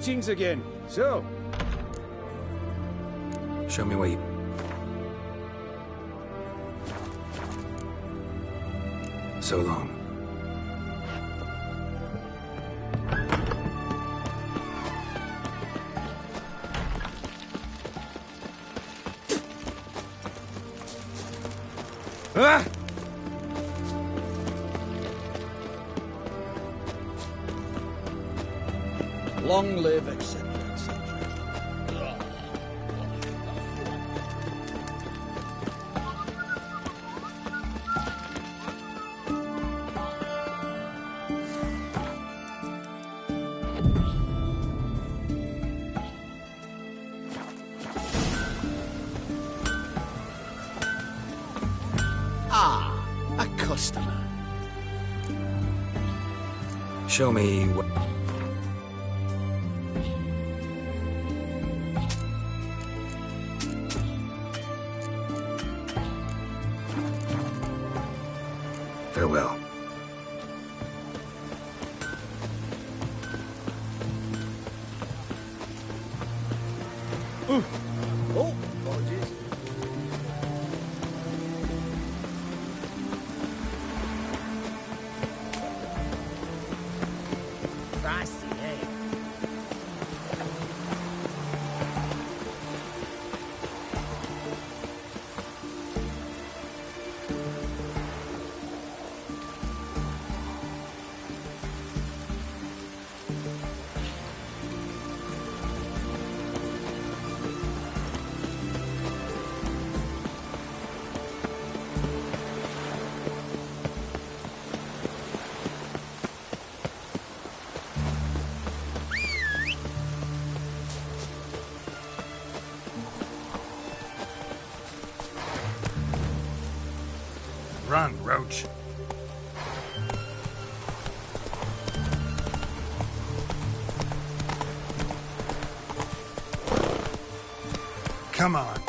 Greetings again. So, Show me where you... So long. ah! Long live, etc., etc. Ah, a customer. Show me what... Farewell. Oh, apologies. Feisty, eh? Run, Roach. Come on.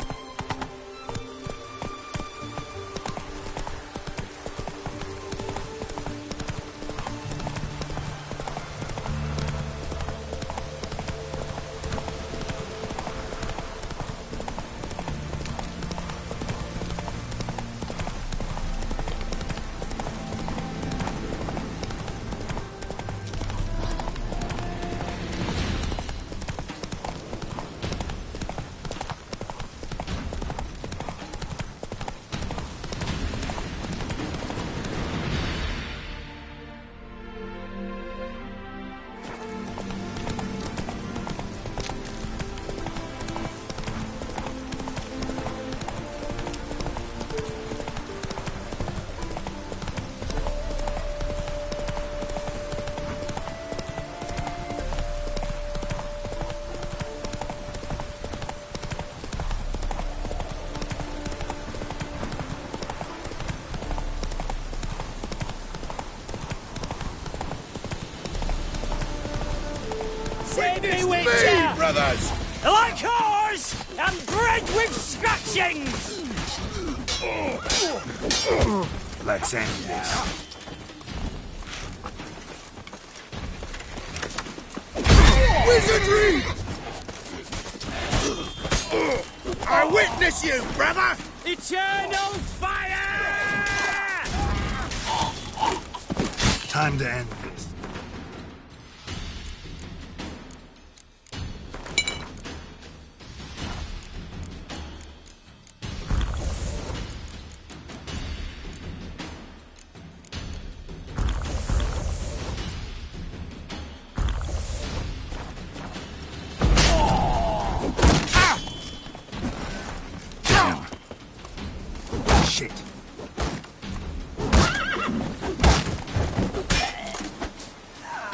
Me, brothers! Like ours, and bred with scratchings! Let's end this. Wizardry! I witness you, brother! Eternal fire! Time to end this. Shit.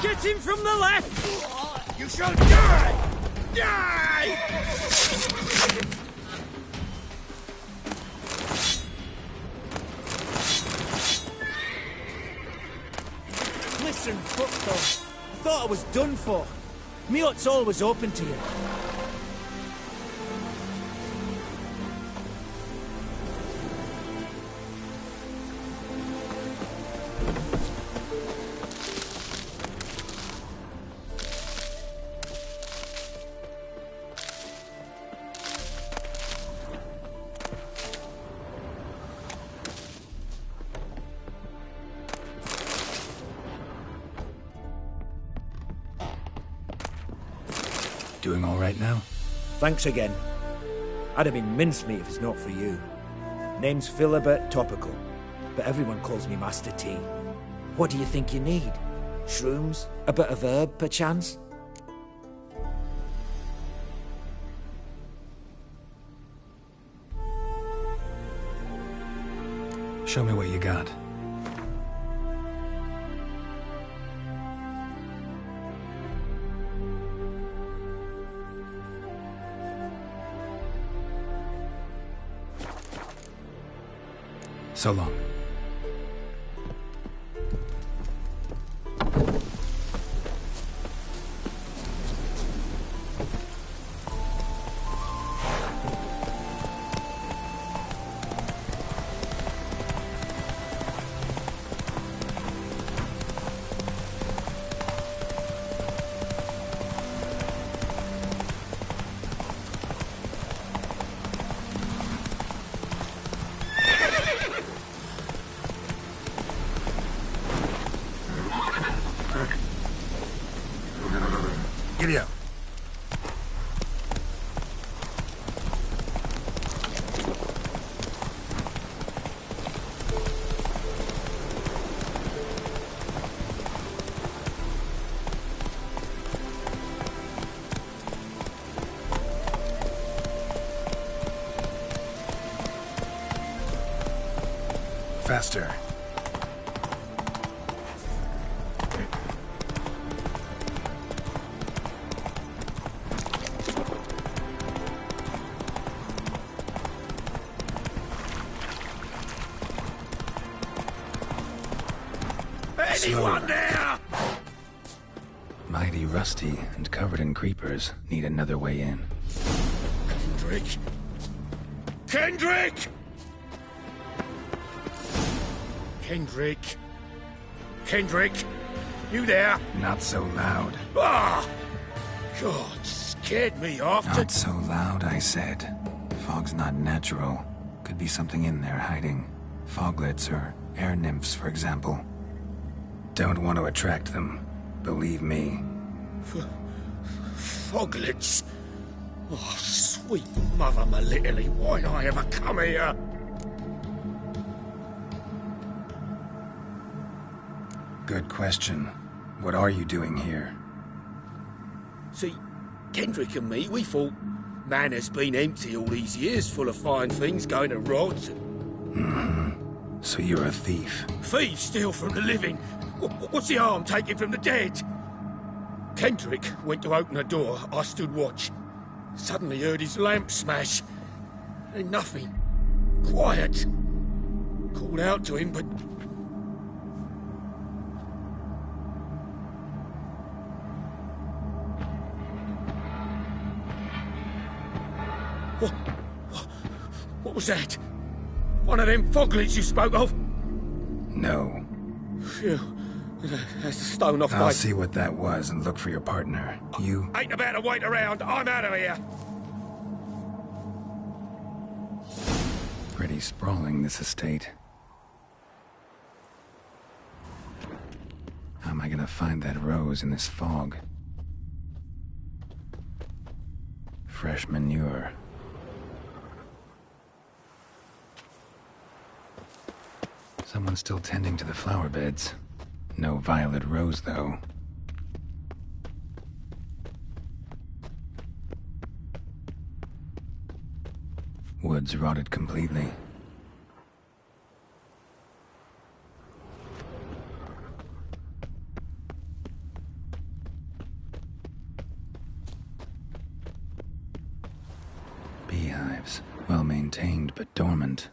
Get him from the left! You shall die! Die! Listen, fuck though. I thought I was done for. Me hut's always open to you. Doing all right now? Thanks again. I'd have been mincemeat if it's not for you. Name's Philibert Topical, but everyone calls me Master T. What do you think you need? Shrooms? A bit of herb, perchance? Show me what you got. So long. Giddy up. Faster. Anyone there? Mighty rusty and covered in creepers. Need another way in. Kendrick? Kendrick! Kendrick? Kendrick? You there? Not so loud. Ah! God, scared me off. Not so loud, I said. Fog's not natural. Could be something in there hiding. Foglets or air nymphs, for example. Don't want to attract them. Believe me. Foglets? Oh, sweet mother Melitterly, why'd I ever come here? Good question. What are you doing here? See, Kendrick and me, we thought man has been empty all these years, full of fine things going to rot. So you're a thief. Thieves steal from the living. What's the harm taking from the dead? Kendrick went to open the door. I stood watch. Suddenly heard his lamp smash. Then nothing. Quiet. Called out to him, but... What was that? One of them foglets you spoke of? No. Phew. That's the stone off I'll my... see what that was and look for your partner. You... Ain't about to wait around. I'm out of here. Pretty sprawling, this estate. How am I gonna find that rose in this fog? Fresh manure. Someone's still tending to the flower beds. No violet rose, though. Woods rotted completely. Beehives, well maintained but dormant.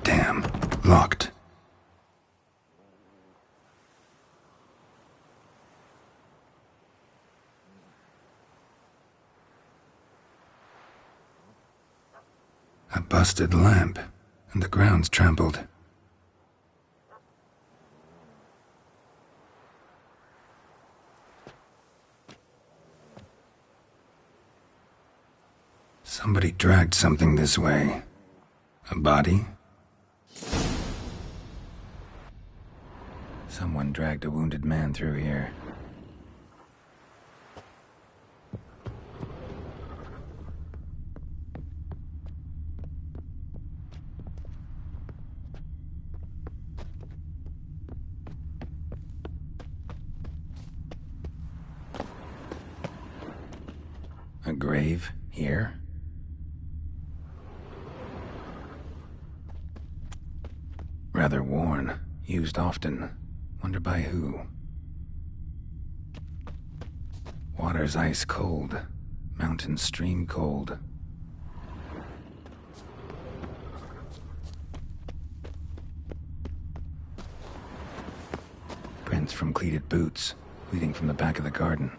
Damn, locked. A busted lamp, and the ground's trampled. Somebody dragged something this way. A body? Someone dragged a wounded man through here. A grave here? Rather worn, used often. Wonder by who? Water's ice cold. Mountain stream cold. Prints from cleated boots, leading from the back of the garden.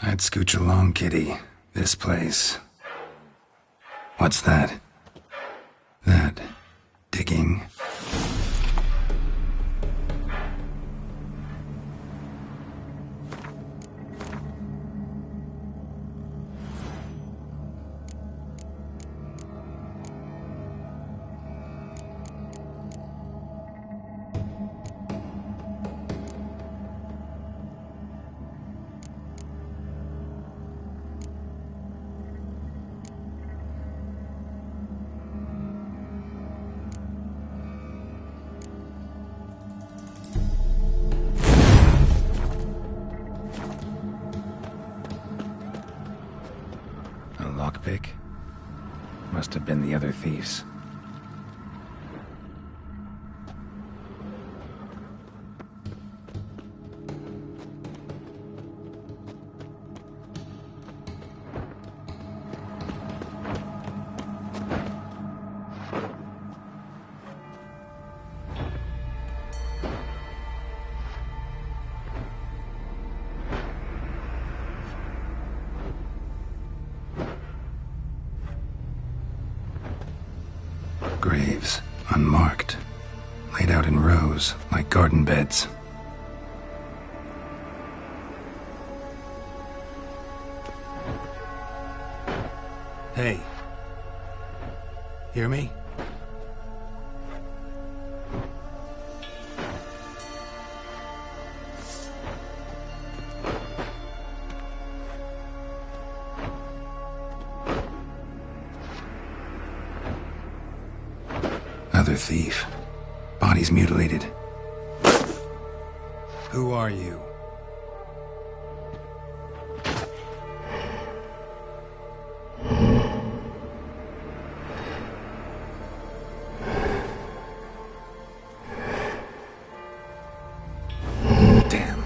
I'd scooch along, kitty. This place. What's that? That... digging? Lockpick? Must have been the other thieves. Graves, unmarked, laid out in rows like garden beds. Hey. Hear me? Another thief. Bodies mutilated. Who are you? Damn.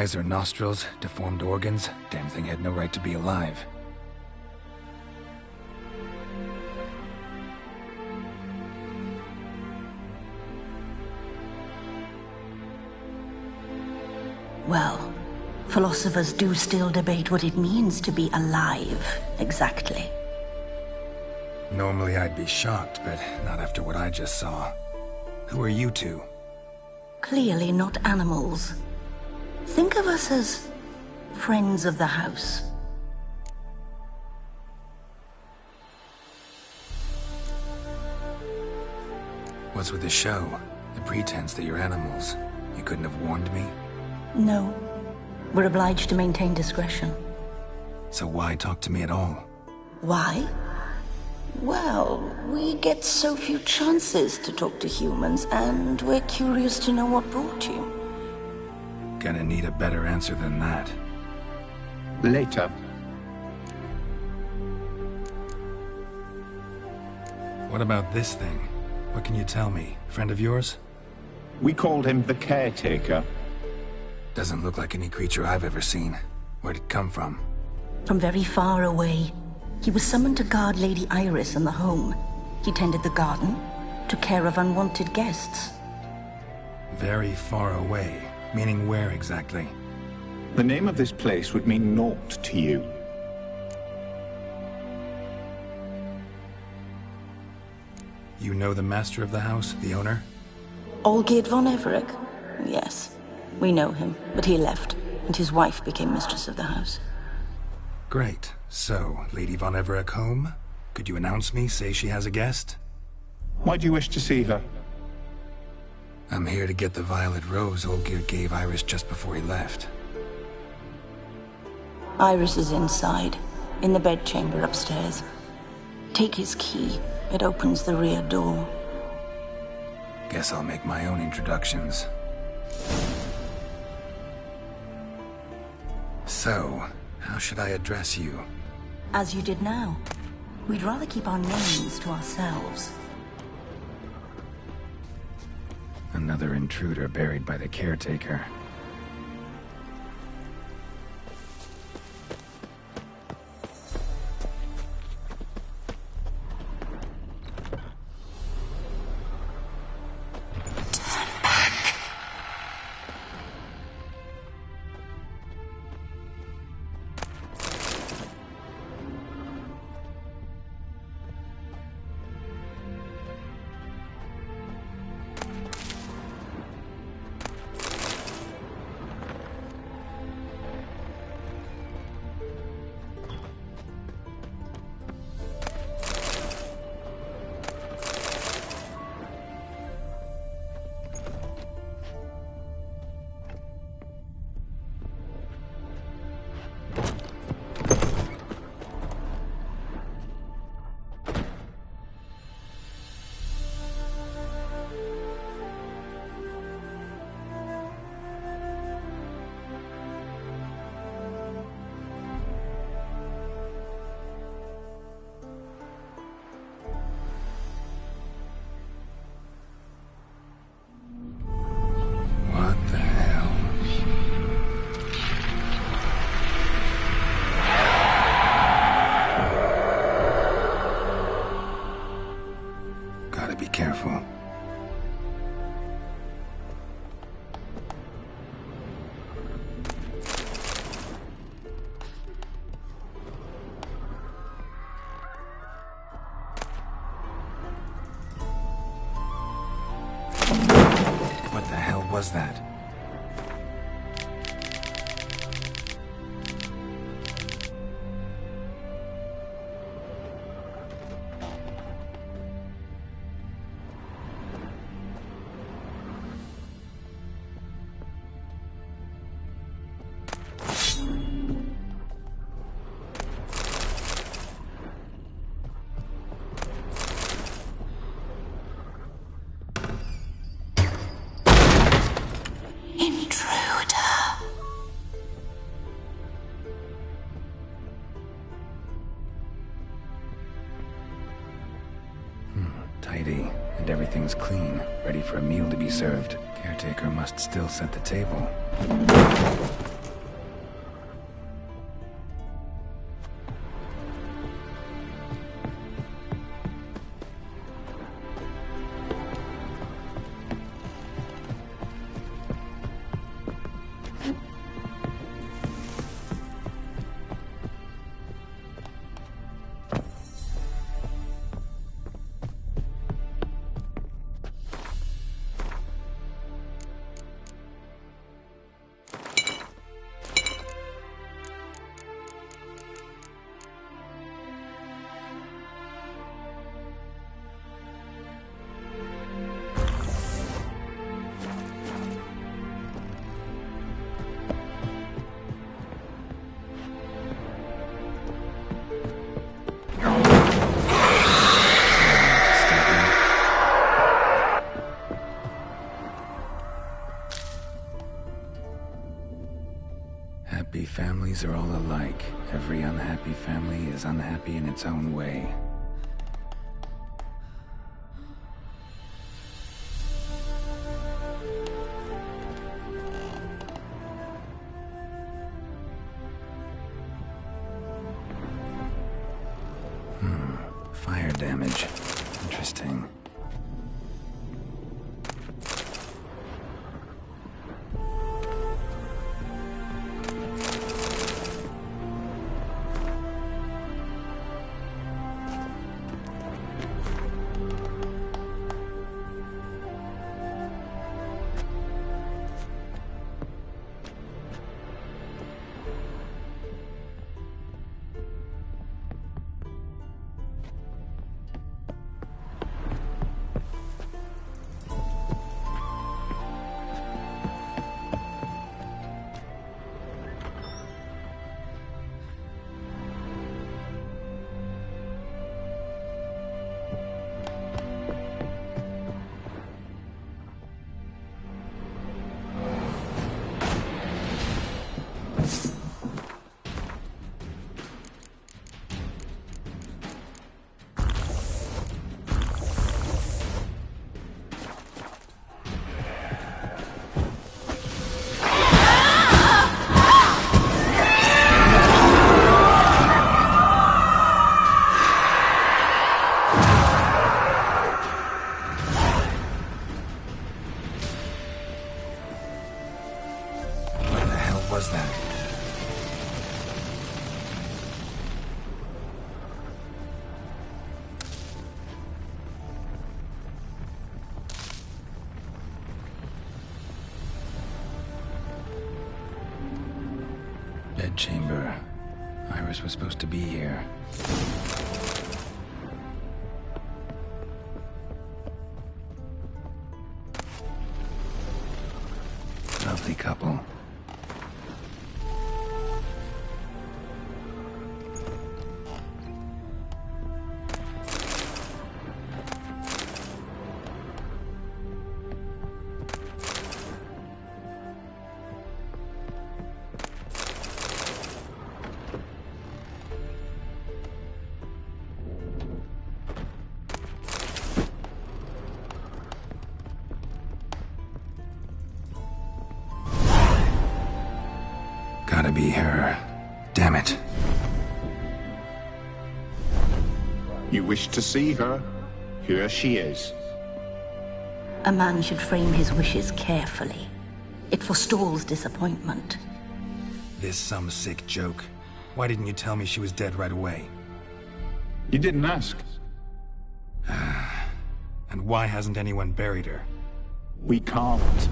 eyes or nostrils, deformed organs. Damn thing had no right to be alive. Well, philosophers do still debate what it means to be alive, exactly. Normally I'd be shocked, but not after what I just saw. Who are you two? Clearly not animals. Think of us as friends of the house. What's with the show? The pretense that you're animals. You couldn't have warned me? No. We're obliged to maintain discretion. So why talk to me at all? Why? Well, we get so few chances to talk to humans, and we're curious to know what brought you. Gonna need a better answer than that. Later. What about this thing? What can you tell me? Friend of yours? We called him the Caretaker. Doesn't look like any creature I've ever seen. Where'd it come from? From very far away. He was summoned to guard Lady Iris and the home. He tended the garden, took care of unwanted guests. Very far away. Meaning where exactly? The name of this place would mean naught to you. You know the master of the house, the owner? Olgierd von Everec? Yes. We know him, but he left, and his wife became mistress of the house. Great. So, Lady von Everec home? Could you announce me, say she has a guest? Why do you wish to see her? I'm here to get the violet rose Olgierd gave Iris just before he left. Iris is inside, in the bedchamber upstairs. Take his key. It opens the rear door. Guess I'll make my own introductions. So, how should I address you? As you did now. We'd rather keep our names to ourselves. Another intruder buried by the caretaker. Careful. What the hell was that? tidy, and everything's clean, ready for a meal to be served. Caretaker must still set the table. Happy families are all alike. Every unhappy family is unhappy in its own way. Fire damage. Interesting. Was that? Bedchamber. Iris was supposed to be here. Lovely couple. Gotta be her. Damn it. You wish to see her? Here she is. A man should frame his wishes carefully. It forestalls disappointment. This some sick joke. Why didn't you tell me she was dead right away? You didn't ask. And why hasn't anyone buried her? We can't.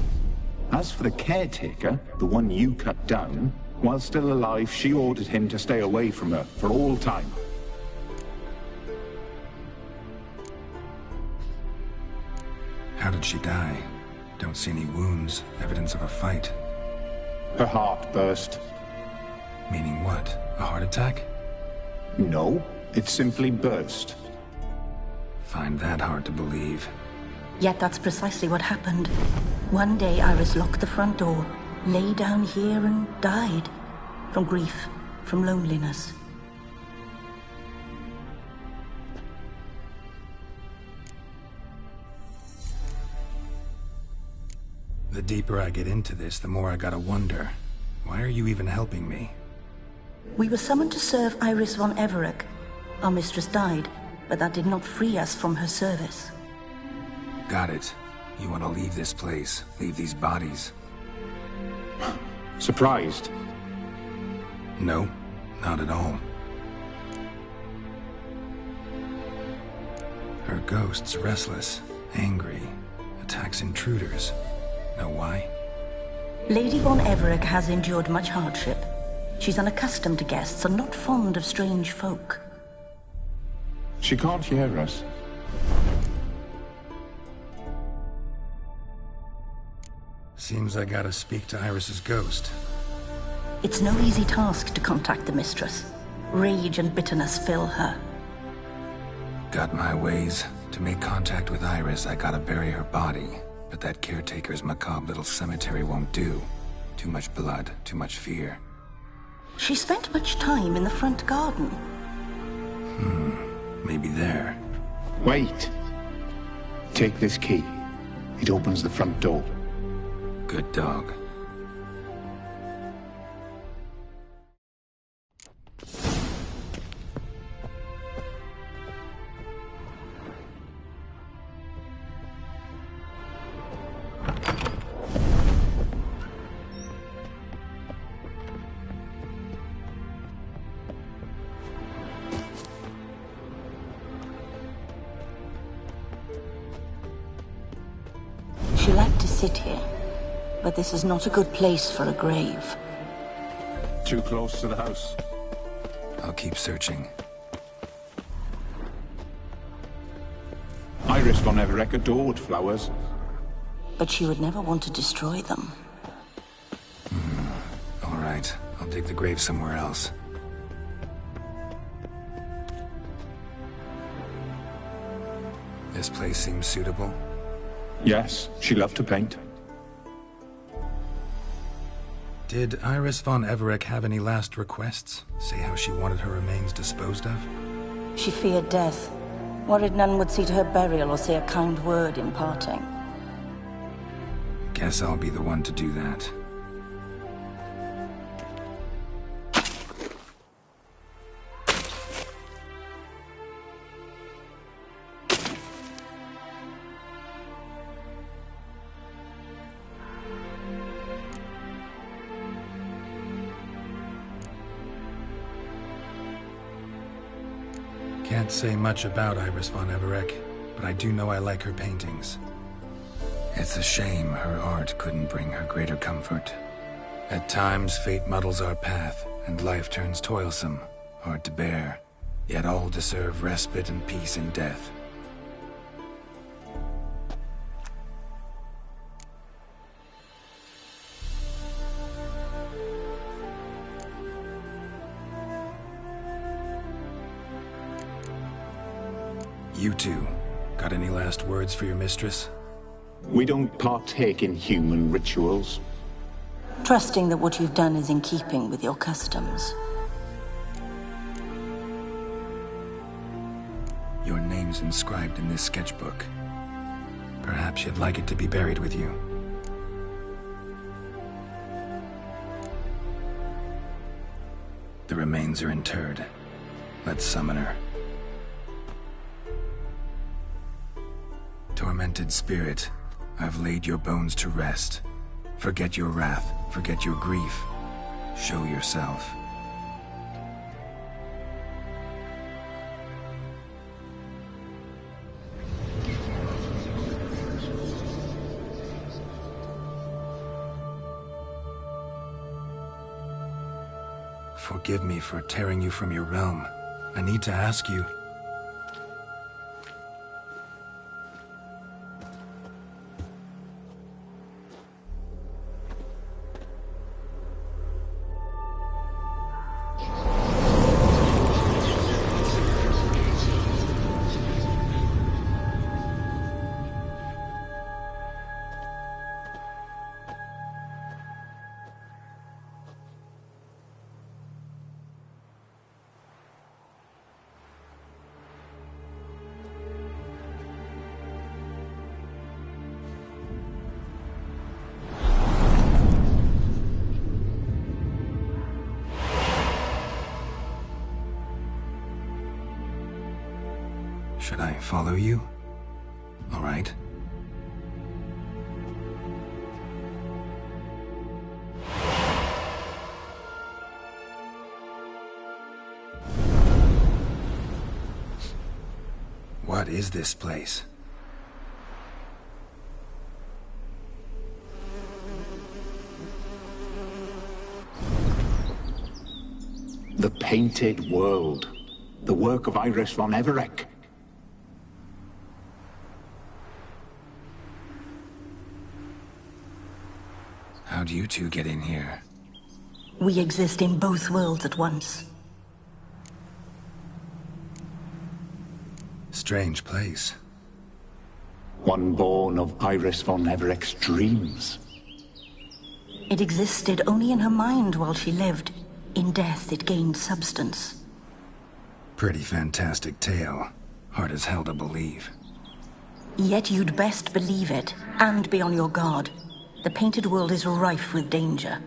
As for the caretaker, the one you cut down, while still alive, she ordered him to stay away from her for all time. How did she die? Don't see any wounds, evidence of a fight. Her heart burst. Meaning what? A heart attack? No, it simply burst. Find that hard to believe. Yet that's precisely what happened. One day Iris locked the front door, lay down here and died. From grief, from loneliness. The deeper I get into this, the more I gotta wonder. Why are you even helping me? We were summoned to serve Iris von Everec. Our mistress died, but that did not free us from her service. Got it. You want to leave this place, leave these bodies? Surprised? No, not at all. Her ghost's restless, angry, attacks intruders. Know why? Lady von Everec has endured much hardship. She's unaccustomed to guests and not fond of strange folk. She can't hear us. Seems I gotta speak to Iris's ghost. It's no easy task to contact the mistress. Rage and bitterness fill her. Got my ways. To make contact with Iris, I gotta bury her body. But that caretaker's macabre little cemetery won't do. Too much blood, too much fear. She spent much time in the front garden. Maybe there. Wait. Take this key. It opens the front door. Good dog. She liked to sit here, but this is not a good place for a grave. Too close to the house. I'll keep searching. Iris von Everec adored flowers. But she would never want to destroy them. All right, I'll dig the grave somewhere else. This place seems suitable. Yes, she loved to paint. Did Iris von Everec have any last requests? Say how she wanted her remains disposed of? She feared death, worried none would see to her burial or say a kind word in parting. Guess I'll be the one to do that. Can't say much about Iris von Everec, but I do know I like her paintings. It's a shame her art couldn't bring her greater comfort. At times, fate muddles our path, and life turns toilsome, hard to bear. Yet all deserve respite and peace in death. You two, got any last words for your mistress? We don't partake in human rituals. Trusting that what you've done is in keeping with your customs. Your name's inscribed in this sketchbook. Perhaps you'd like it to be buried with you. The remains are interred. Let's summon her. Tormented spirit, I've laid your bones to rest. Forget your wrath, forget your grief. Show yourself. Forgive me for tearing you from your realm. I need to ask you. Should I follow you? All right. What is this place? The Painted World. The work of Iris von Everec. How'd you two get in here? We exist in both worlds at once. Strange place. One born of Iris von Everec's dreams. It existed only in her mind while she lived. In death, it gained substance. Pretty fantastic tale. Hard as hell to believe. Yet you'd best believe it, and be on your guard. The Painted World is rife with danger.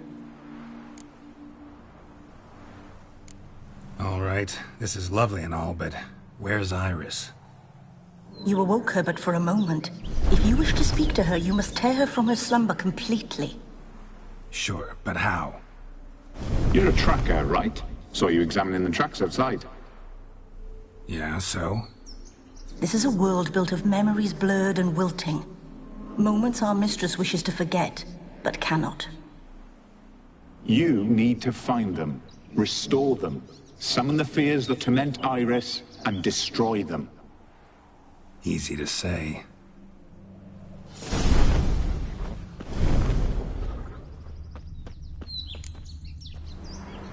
All right, this is lovely and all, but where's Iris? You awoke her but for a moment. If you wish to speak to her, you must tear her from her slumber completely. Sure, but how? You're a tracker, right? Saw you examining the tracks outside. Yeah, so? This is a world built of memories blurred and wilting. Moments our mistress wishes to forget, but cannot. You need to find them, restore them, summon the fears that torment Iris, and destroy them. Easy to say.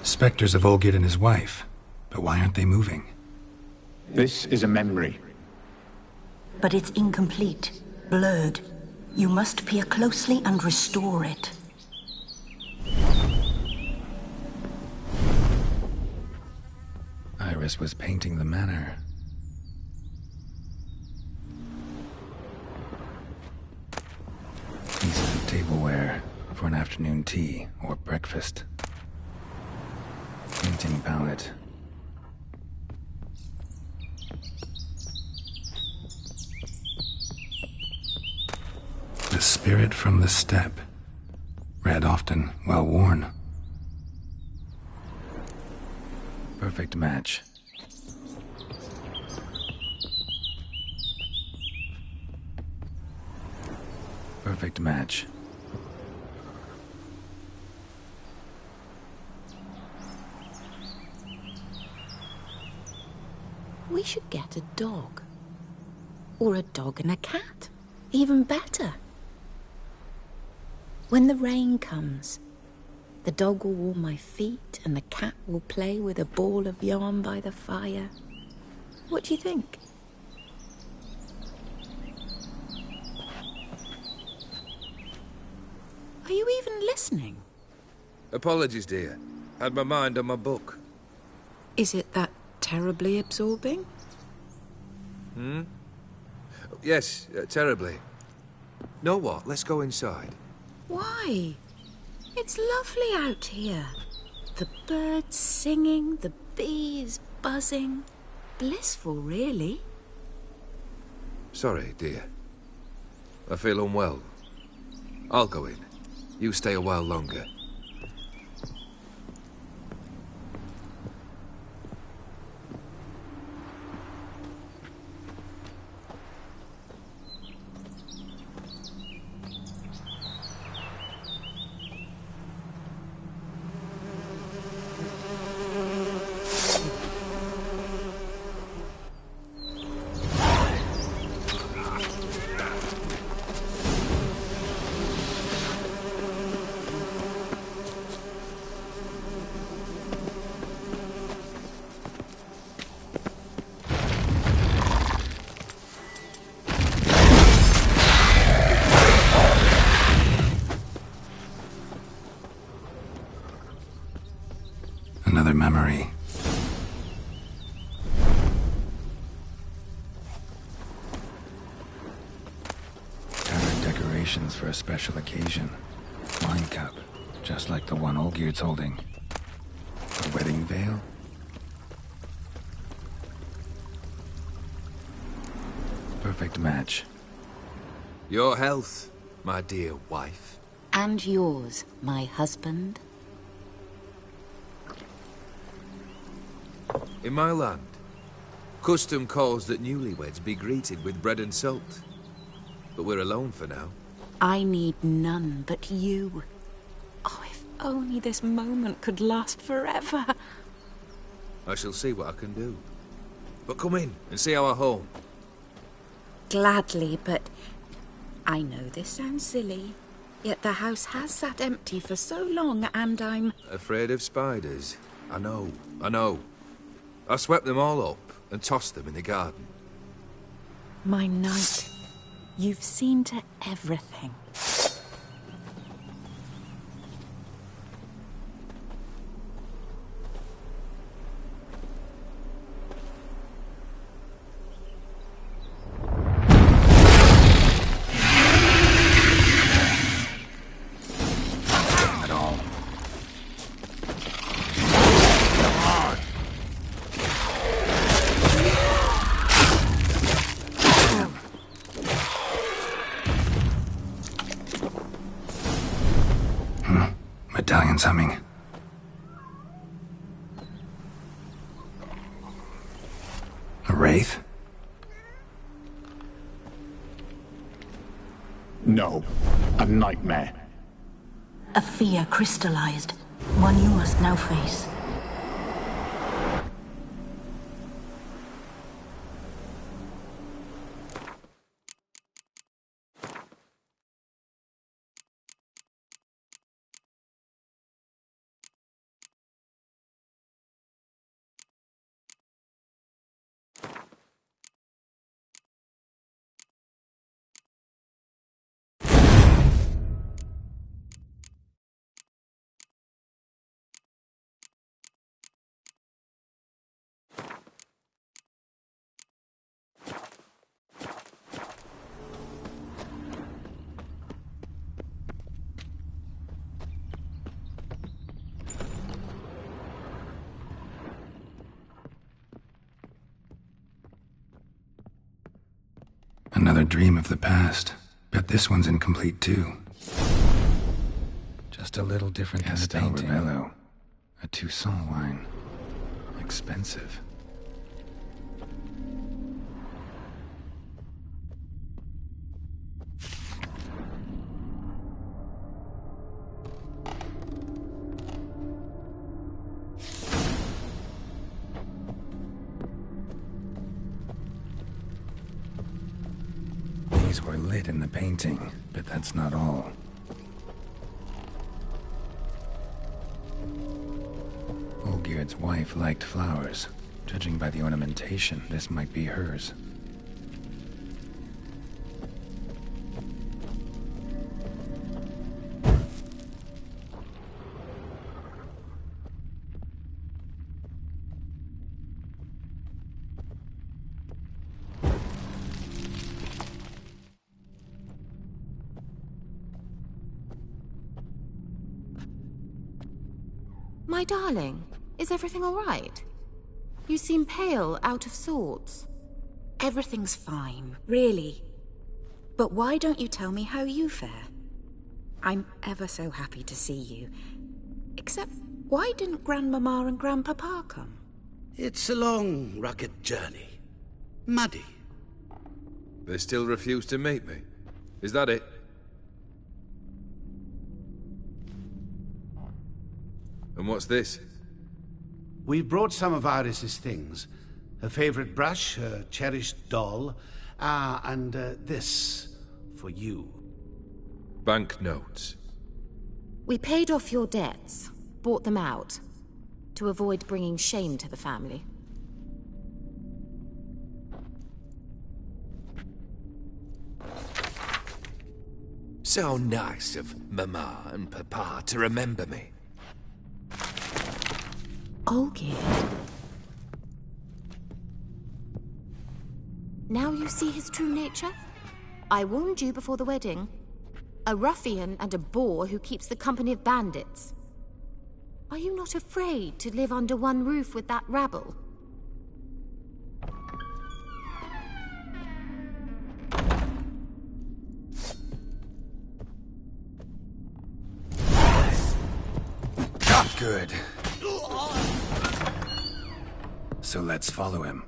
Spectres of Olgid and his wife. But why aren't they moving? This is a memory. But it's incomplete, blurred. You must peer closely and restore it. Iris was painting the manor. Pieces of tableware for an afternoon tea or breakfast. Painting palette. The spirit from the steppe. Read often, well worn. Perfect match. Perfect match. We should get a dog. Or a dog and a cat. Even better. When the rain comes, the dog will warm my feet and the cat will play with a ball of yarn by the fire. What do you think? Are you even listening? Apologies, dear. Had my mind on my book. Is it that terribly absorbing? Yes, terribly. Know what? Let's go inside. Why? It's lovely out here. The birds singing, the bees buzzing. Blissful, really. Sorry, dear. I feel unwell. I'll go in. You stay a while longer. Another memory. Tattered decorations for a special occasion. Wine cup, just like the one Olgierd's holding. A wedding veil? Perfect match. Your health, my dear wife. And yours, my husband. In my land, custom calls that newlyweds be greeted with bread and salt. But we're alone for now. I need none but you. Oh, if only this moment could last forever. I shall see what I can do. But come in and see our home. Gladly, but I know this sounds silly, yet the house has sat empty for so long, and I'm... Afraid of spiders? I know. I swept them all up and tossed them in the garden. My knight, you've seen to everything. Medallion's humming. A wraith? No. A nightmare. A fear crystallized, one you must now face. Another dream of the past. Bet this one's incomplete too. Just a little different kind of painting. Ravello. A Toussaint wine. Expensive. These were lit in the painting, but that's not all. Olgierd's wife liked flowers. Judging by the ornamentation, this might be hers. My darling, is everything all right? You seem pale, out of sorts. Everything's fine, really. But why don't you tell me how you fare? I'm ever so happy to see you. Except, why didn't Grandmama and Grandpapa come? It's a long, rugged journey. Muddy. They still refuse to meet me. Is that it? And what's this? We brought some of Iris's things. Her favorite brush, her cherished doll, and this for you. Banknotes. We paid off your debts, bought them out, to avoid bringing shame to the family. So nice of Mama and Papa to remember me. Olgierd. Now you see his true nature? I warned you before the wedding. A ruffian and a boor who keeps the company of bandits. Are you not afraid to live under one roof with that rabble? Good. So let's follow him.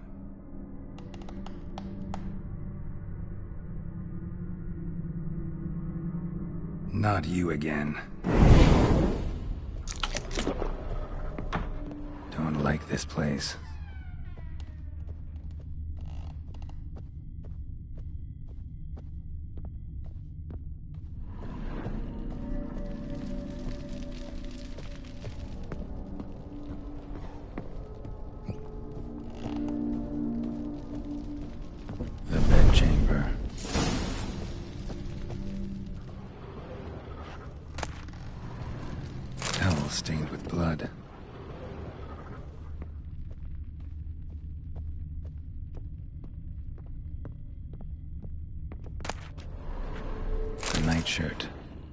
Not you again. Don't like this place. The bedchamber. Towel stained with blood. The nightshirt.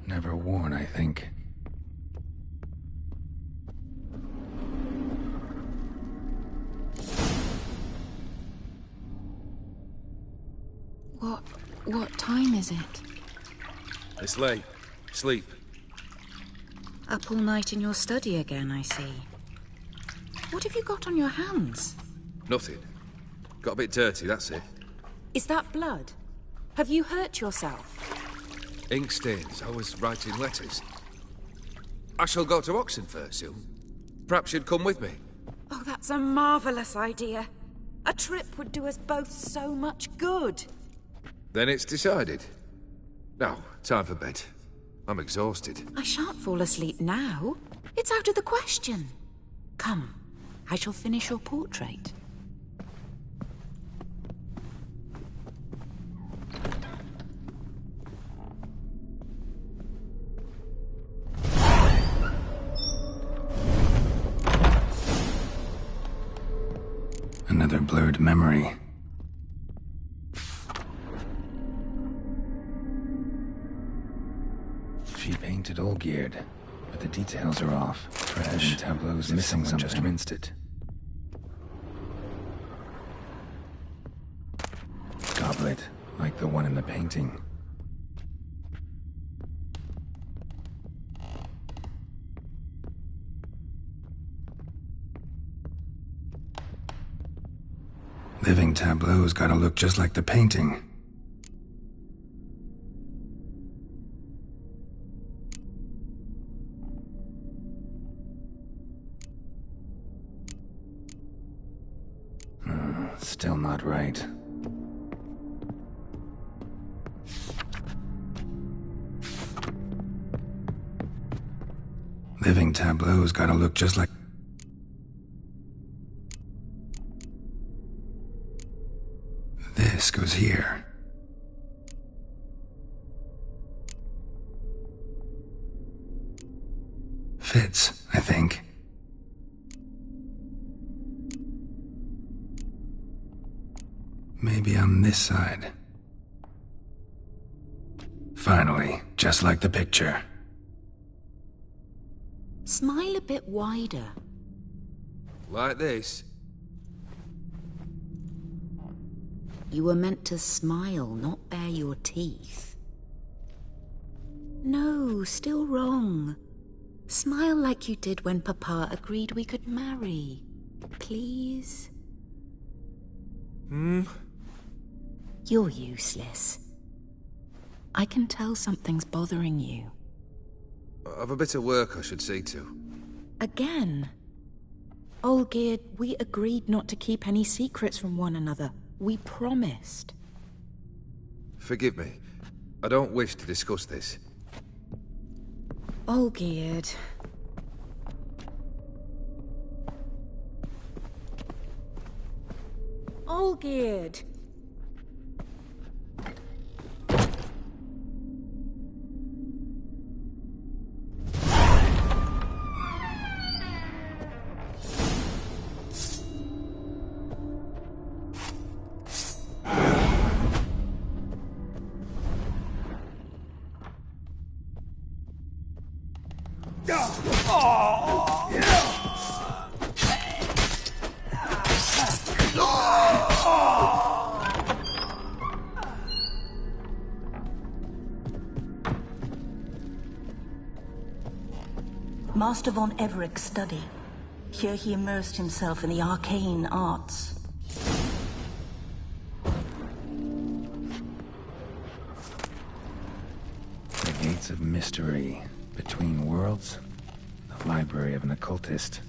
Never worn, I think. What time is it? It's late. Sleep. Up all night in your study again, I see. What have you got on your hands? Nothing. Got a bit dirty, that's it. Is that blood? Have you hurt yourself? Ink stains. I was writing letters. I shall go to Oxenfurt soon. Perhaps you'd come with me. Oh, that's a marvellous idea. A trip would do us both so much good. Then it's decided. Now, time for bed. I'm exhausted. I shan't fall asleep now. It's out of the question. Come, I shall finish your portrait. Another blurred memory. She painted all geared, but the details are off. Fresh tableaus missing something. Just rinsed it. Goblet, like the one in the painting. Living tableaus gotta look just like the painting. Still not right. Living tableaus gotta look just like... This goes here. Fits, I think. Maybe on this side. Finally, just like the picture. Smile a bit wider. Like this? You were meant to smile, not bare your teeth. No, still wrong. Smile like you did when Papa agreed we could marry. Please? You're useless. I can tell something's bothering you. I've a bit of work I should see to. Again? Olgierd, we agreed not to keep any secrets from one another. We promised. Forgive me. I don't wish to discuss this. Olgierd. Olgierd. Master von Everett's study. Here he immersed himself in the arcane arts. The Gates of Mystery. Between Worlds. The Library of an Occultist.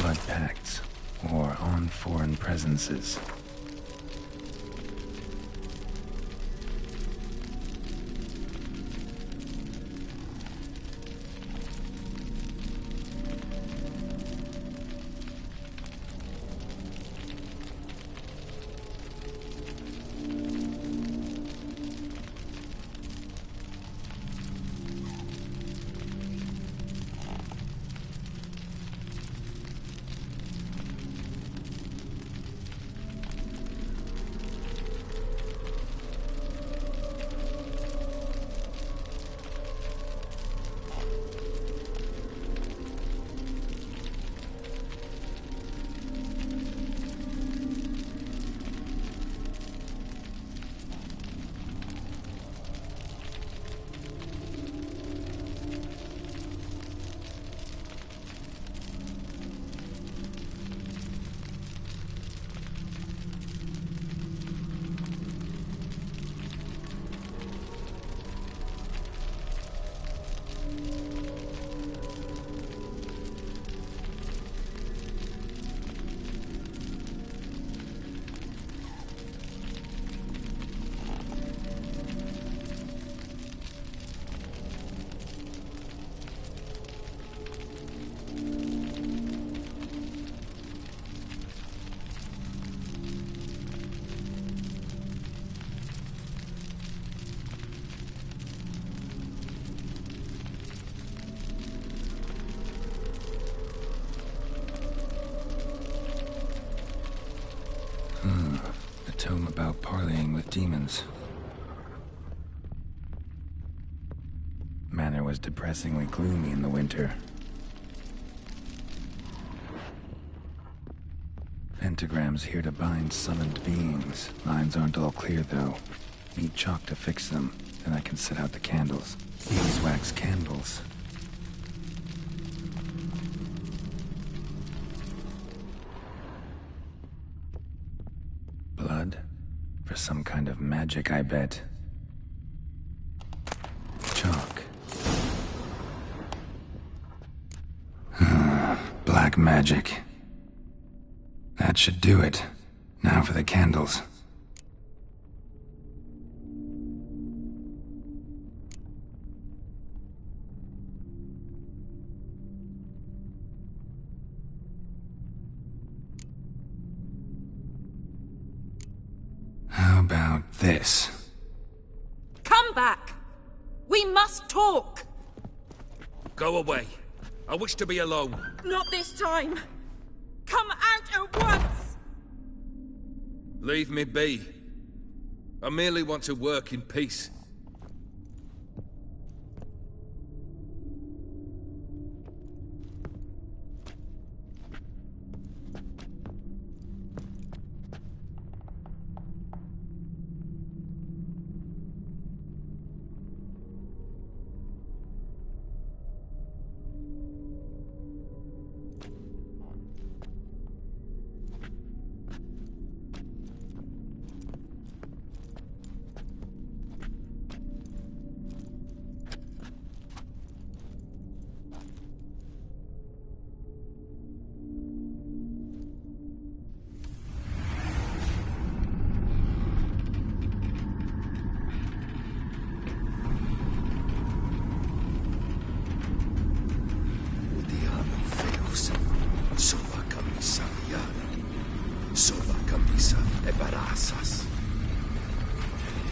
Blood pacts, or on foreign presences. A tome about parleying with demons. Manor was depressingly gloomy in the winter. Pentagrams here to bind summoned beings. Lines aren't all clear, though. Need chalk to fix them, then I can set out the candles. Beeswax candles. Blood? For some kind of magic, I bet. Chalk. Black magic. That should do it. Now for the candles. How about this? Come back! We must talk! Go away. I wish to be alone. Not this time. Come out at once! Leave me be. I merely want to work in peace.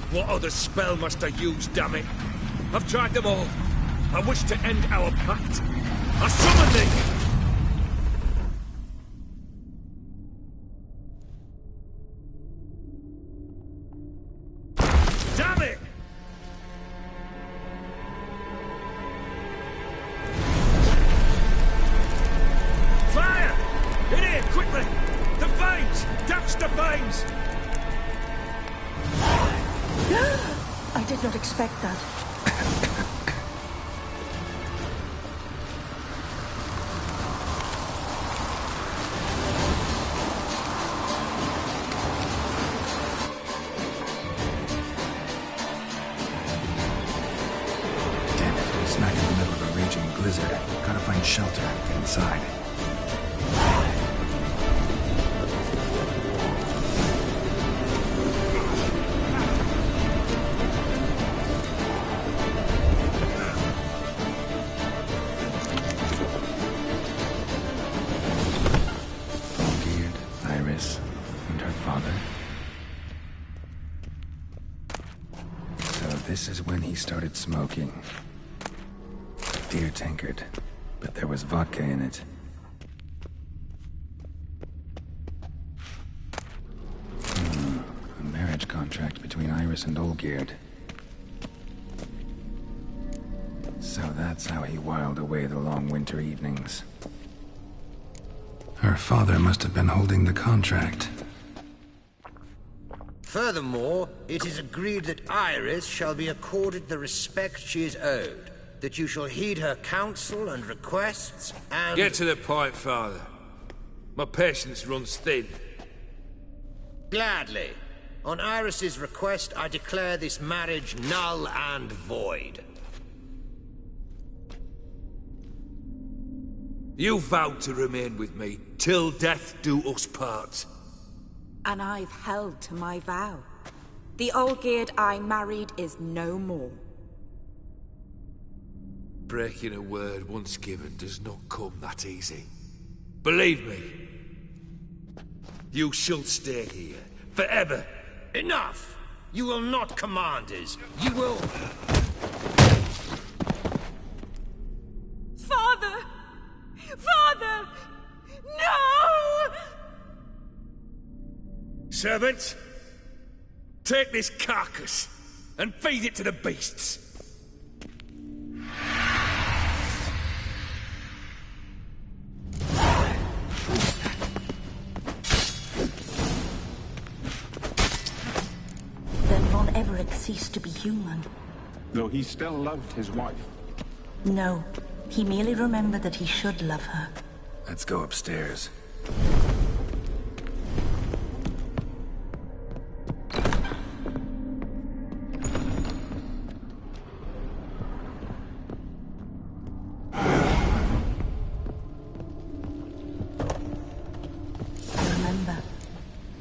What other spell must I use, damn it? I've tried them all. I wish to end our pact. I summon thee! Damn it! Fire! In here, quickly! The flames! Douse the flames! I did not expect that. Damn it, smack in the middle of a raging blizzard. Gotta find shelter, get inside. This is when he started smoking. Dear tankard, but there was vodka in it. A marriage contract between Iris and Olgierd. So that's how he whiled away the long winter evenings. Her father must have been holding the contract. Furthermore, it is agreed that Iris shall be accorded the respect she is owed, that you shall heed her counsel and requests, and... Get to the point, Father. My patience runs thin. Gladly. On Iris's request, I declare this marriage null and void. You vowed to remain with me, till death do us part. And I've held to my vow. The Olgierd I married is no more. Breaking a word once given does not come that easy. Believe me. You shall stay here, forever. Enough! You will not command us. You will... Father! Father! No! Servants, take this carcass and feed it to the beasts. Then Von Everett ceased to be human. Though he still loved his wife. No, he merely remembered that he should love her. Let's go upstairs.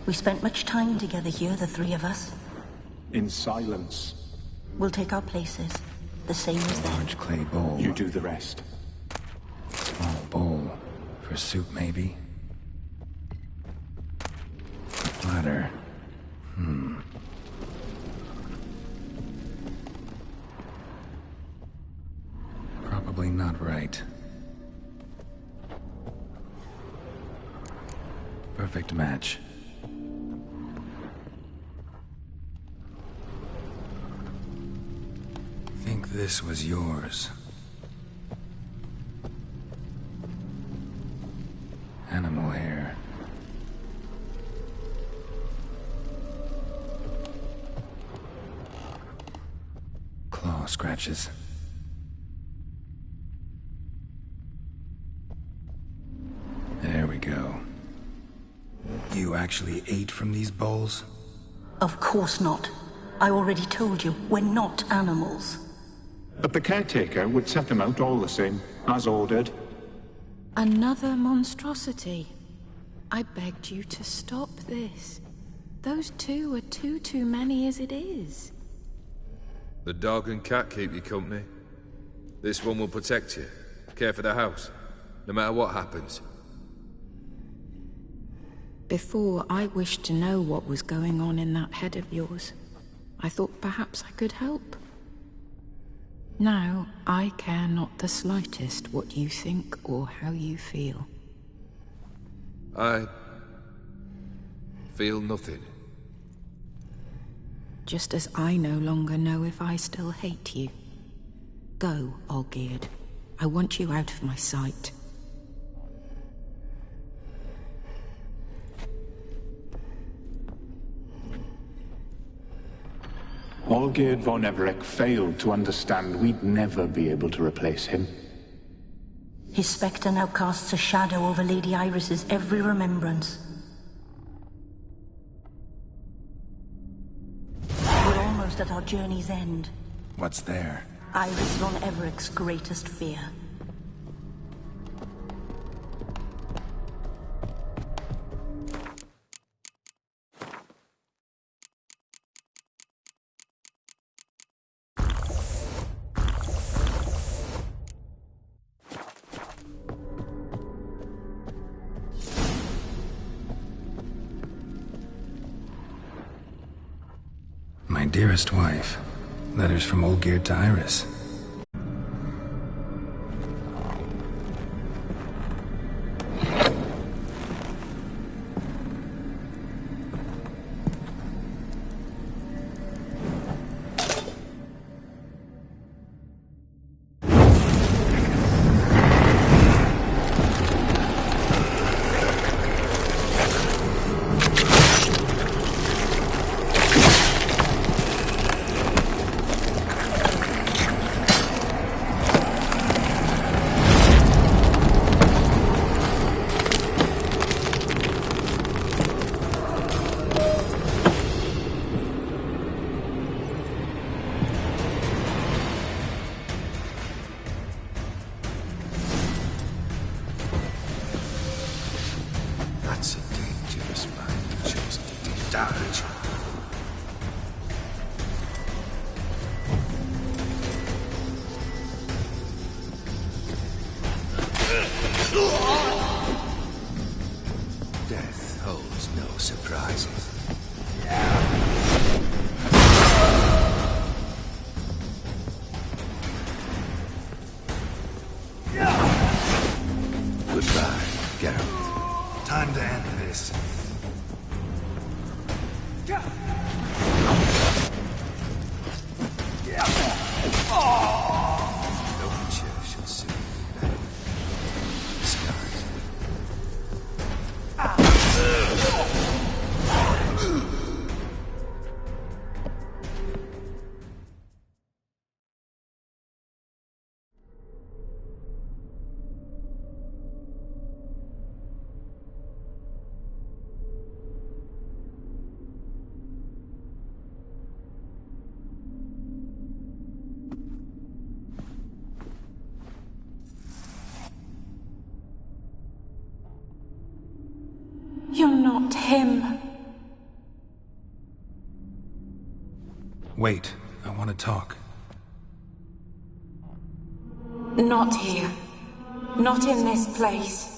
We spent much time together here, the three of us. In silence. We'll take our places, the same as them. Large clay bowl. You do the rest. Small bowl. For soup, maybe? A platter. Probably something not right. Perfect match. Think this was yours. Animal hair. Claw scratches. There we go. You actually ate from these bowls? Of course not. I already told you, we're not animals. But the caretaker would set them out all the same, as ordered. Another monstrosity. I begged you to stop this. Those two are too many as it is. The dog and cat keep you company. This one will protect you, care for the house, no matter what happens. Before, I wished to know what was going on in that head of yours. I thought perhaps I could help. Now, I care not the slightest what you think or how you feel. I feel nothing. Just as I no longer know if I still hate you. Go, Olgierd. I want you out of my sight. Olgierd von Everec failed to understand we'd never be able to replace him. His spectre now casts a shadow over Lady Iris's every remembrance. We're almost at our journey's end. What's there? Iris von Everec's greatest fear. My dearest wife. Letters from Olgierd to Iris. That's a dangerous man who chose to indulge. Death holds no surprises. Goodbye, Geralt. Time to end this. No creature should see me disguised. You're not him. Wait, I want to talk. Not here. Not in this place.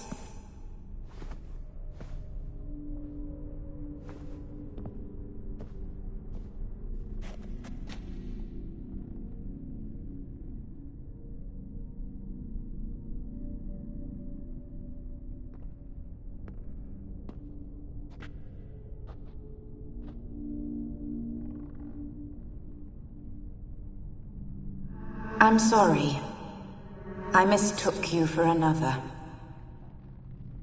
I'm sorry. I mistook you for another.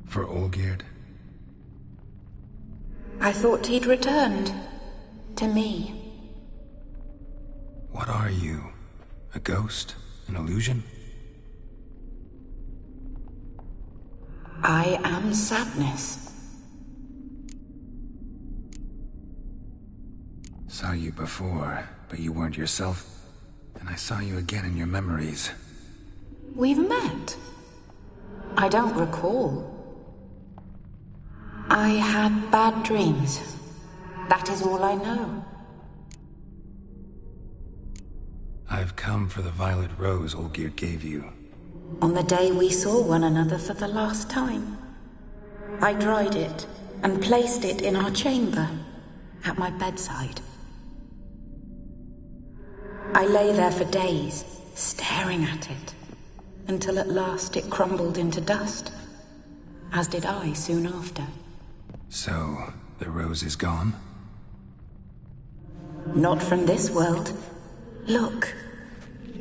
For Olgierd? I thought he'd returned. To me. What are you? A ghost? An illusion? I am sadness. Saw you before, but you weren't yourself. And I saw you again in your memories. We've met? I don't recall. I had bad dreams. That is all I know. I've come for the violet rose Olgierd gave you. On the day we saw one another for the last time, I dried it and placed it in our chamber, at my bedside. I lay there for days, staring at it, until at last it crumbled into dust, as did I soon after. So, the rose is gone? Not from this world. Look,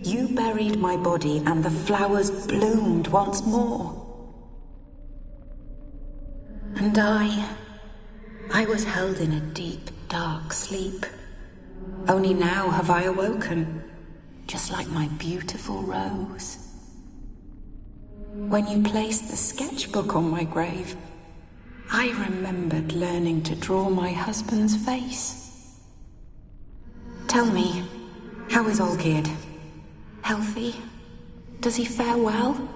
you buried my body and the flowers bloomed once more. And I was held in a deep, dark sleep. Only now have I awoken, just like my beautiful rose. When you placed the sketchbook on my grave, I remembered learning to draw my husband's face. Tell me, how is Olgierd? Healthy? Does he fare well?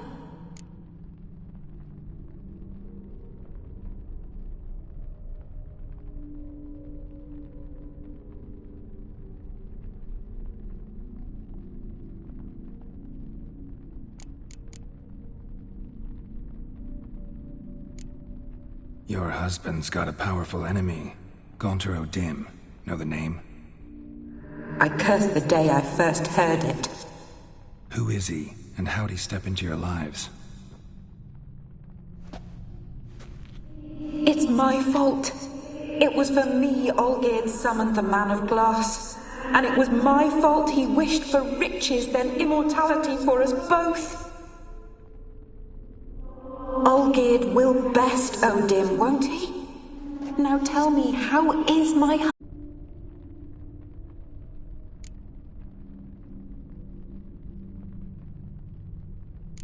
Your husband's got a powerful enemy. Gaunter O'Dim. Know the name? I curse the day I first heard it. Who is he, and how'd he step into your lives? It's my fault. It was for me Olgierd summoned the Man of Glass. And it was my fault he wished for riches, then immortality for us both. Olgierd will best O'Dim, won't he? Now tell me, how is my husband?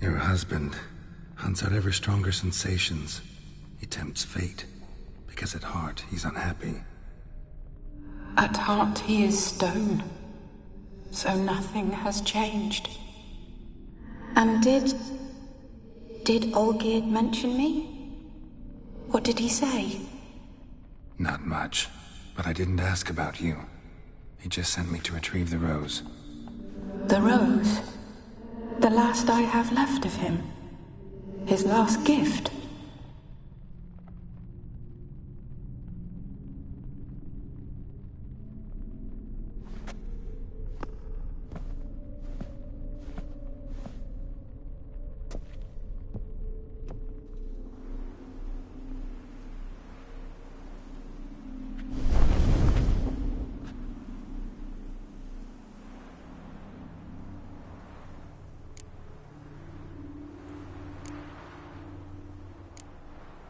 Your husband hunts out ever stronger sensations. He tempts fate, because at heart he's unhappy. At heart he is stone, so nothing has changed. And did Olgierd mention me? What did he say? Not much, but I didn't ask about you. He just sent me to retrieve the rose. The rose? The last I have left of him. His last gift.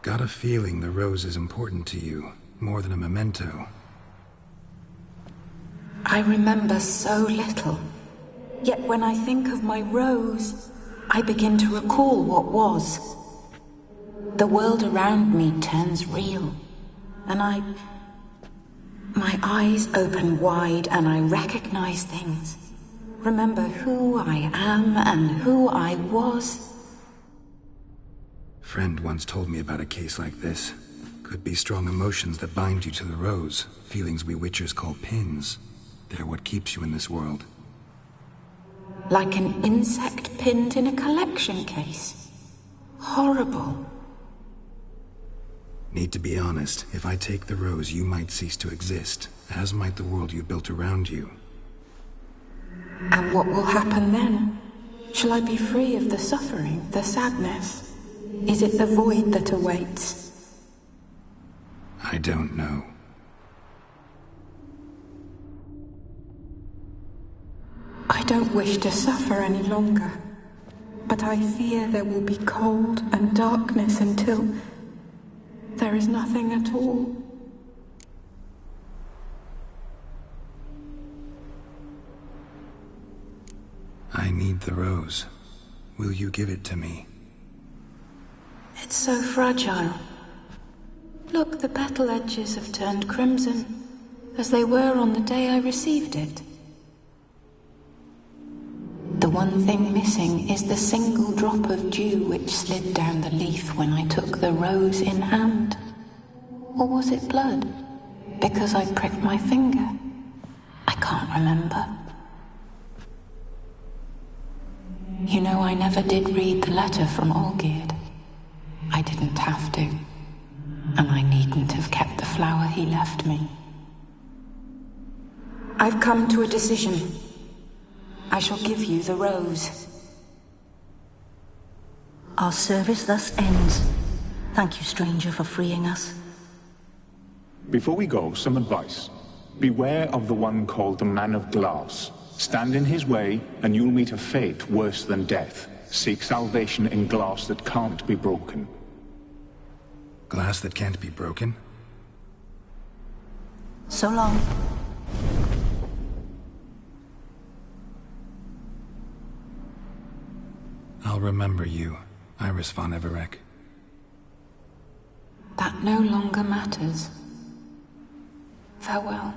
Got a feeling the rose is important to you, more than a memento. I remember so little. Yet when I think of my rose, I begin to recall what was. The world around me turns real, and my eyes open wide and I recognize things. Remember who I am and who I was. Friend once told me about a case like this. Could be strong emotions that bind you to the rose, feelings we witchers call pins. They're what keeps you in this world. Like an insect pinned in a collection case. Horrible. Need to be honest, if I take the rose, you might cease to exist, as might the world you built around you. And what will happen then? Shall I be free of the suffering, the sadness? Is it the void that awaits? I don't know. I don't don't wish to suffer any longer, but I fear there will be cold and darkness until there is nothing at all. I need the rose. Will you give it to me? It's so fragile. Look, the petal edges have turned crimson, as they were on the day I received it. The one thing missing is the single drop of dew which slid down the leaf when I took the rose in hand. Or was it blood? Because I pricked my finger? I can't remember. You know, I never did read the letter from Olgierd. I didn't have to. And I needn't have kept the flower he left me. I've come to a decision. I shall give you the rose. Our service thus ends. Thank you, stranger, for freeing us. Before we go, some advice. Beware of the one called the Man of Glass. Stand in his way, and you'll meet a fate worse than death. Seek salvation in glass that can't be broken. Glass that can't be broken? So long. I'll remember you, Iris von Everec. That no longer matters. Farewell.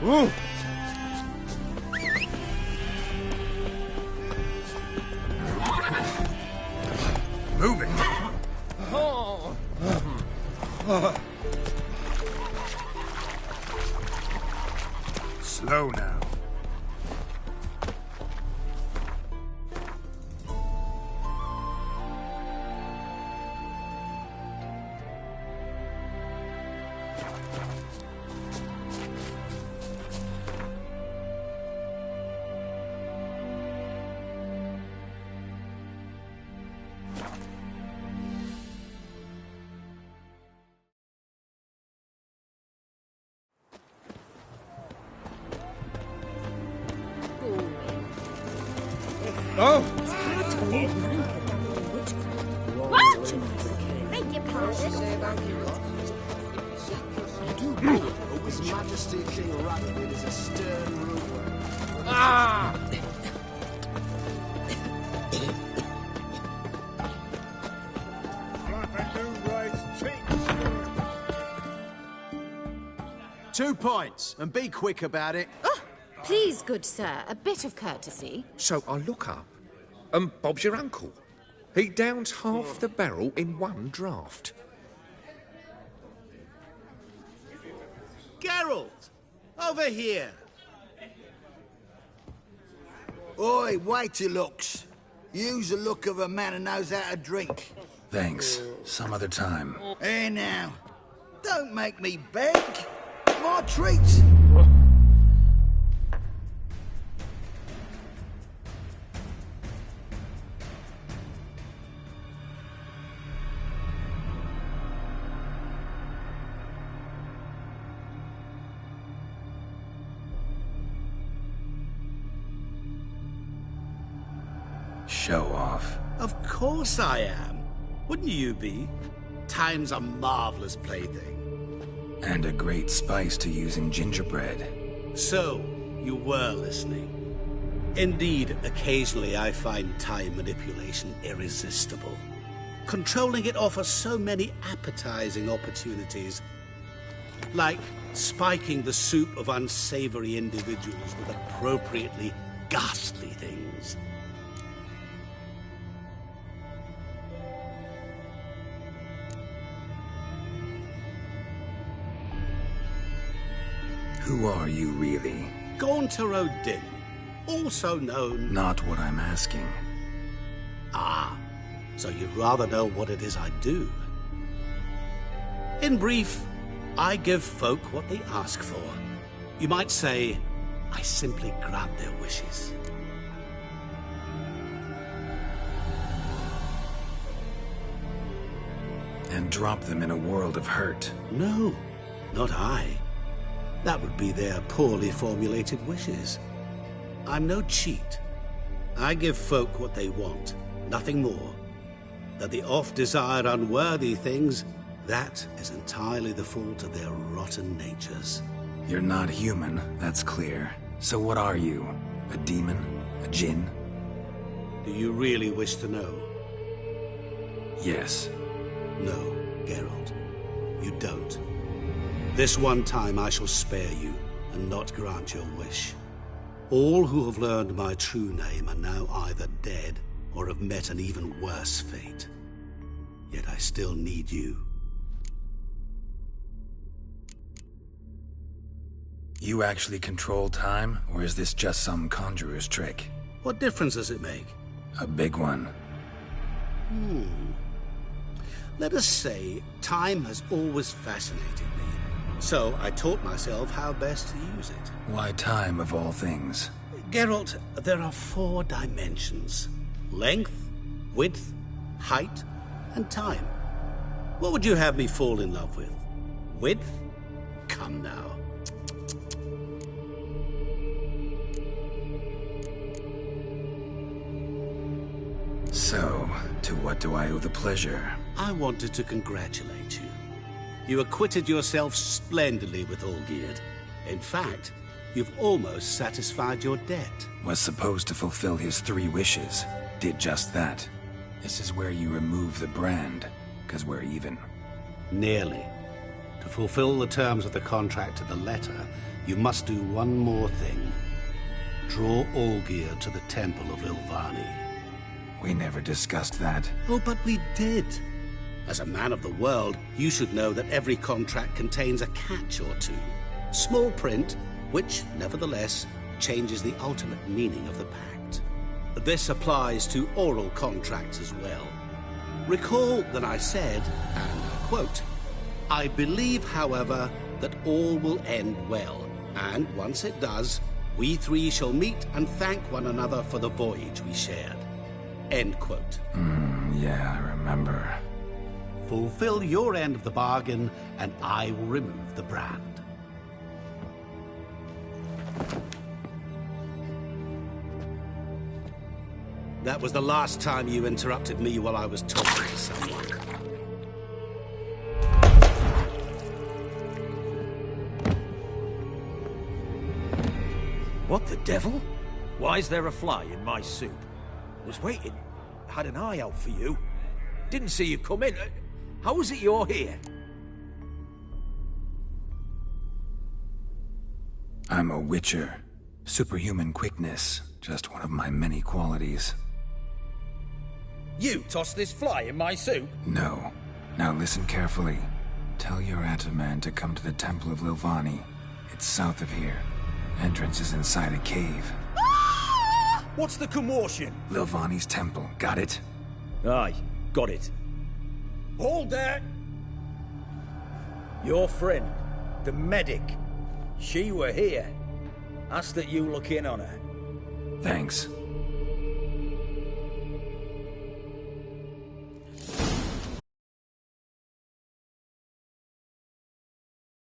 Ooh. Moving. Slow now. Oh! It's hard to believe man could be witchcraft. What? Beg your pardon? His Majesty King Radovid is a stern ruler. Ah! Two points, and be quick about it. Oh, please, good sir, a bit of courtesy. So I look up, and Bob's your uncle. He downs half the barrel in one draught. Geralt! Over here! Oi, waiter looks. Use the look of a man who knows how to drink. Thanks. Some other time. Here now. Don't make me beg. My treat. Show off. Of course I am. Wouldn't you be? Time's a marvelous plaything. And a great spice to use in gingerbread. So, you were listening. Indeed, occasionally I find time manipulation irresistible. Controlling it offers so many appetizing opportunities. Like spiking the soup of unsavory individuals with appropriately ghastly things. Who are you, really? Gaunter O'Din, also known... Not what I'm asking. Ah, so you'd rather know what it is I do. In brief, I give folk what they ask for. You might say, I simply grant their wishes. And drop them in a world of hurt. No, not I. That would be their poorly formulated wishes. I'm no cheat. I give folk what they want, nothing more. That the oft-desired unworthy things, that is entirely the fault of their rotten natures. You're not human, that's clear. So what are you? A demon? A djinn? Do you really wish to know? Yes. No, Geralt. You don't. This one time I shall spare you, and not grant your wish. All who have learned my true name are now either dead, or have met an even worse fate. Yet I still need you. You actually control time, or is this just some conjurer's trick? What difference does it make? A big one. Let us say, time has always fascinated me. So I taught myself how best to use it. Why time, of all things? Geralt, there are 4 dimensions. Length, width, height, and time. What would you have me fall in love with? Width? Come now. So, to what do I owe the pleasure? I wanted to congratulate you. You acquitted yourself splendidly with Olgierd. In fact, you've almost satisfied your debt. Was supposed to fulfill his 3 wishes. Did just that. This is where you remove the brand, because we're even. Nearly. To fulfill the terms of the contract to the letter, you must do one more thing. Draw Olgierd to the Temple of Lilvani. We never discussed that. Oh, but we did. As a man of the world, you should know that every contract contains a catch or two. Small print, which, nevertheless, changes the ultimate meaning of the pact. This applies to oral contracts as well. Recall that I said, and I quote, I believe, however, that all will end well, and once it does, we 3 shall meet and thank one another for the voyage we shared. End quote. Yeah, I remember. Fulfill your end of the bargain, and I will remove the brand. That was the last time you interrupted me while I was talking to someone. What the devil? Why is there a fly in my soup? Was waiting. Had an eye out for you. Didn't see you come in. How is it you're here? I'm a witcher. Superhuman quickness. Just one of my many qualities. You tossed this fly in my soup? No. Now listen carefully. Tell your Ataman to come to the Temple of Lilvani. It's south of here. Entrance is inside a cave. What's the commotion? Lilvani's temple, got it? Aye, got it. Hold that! Your friend, the medic, she were here. Ask that you look in on her. Thanks.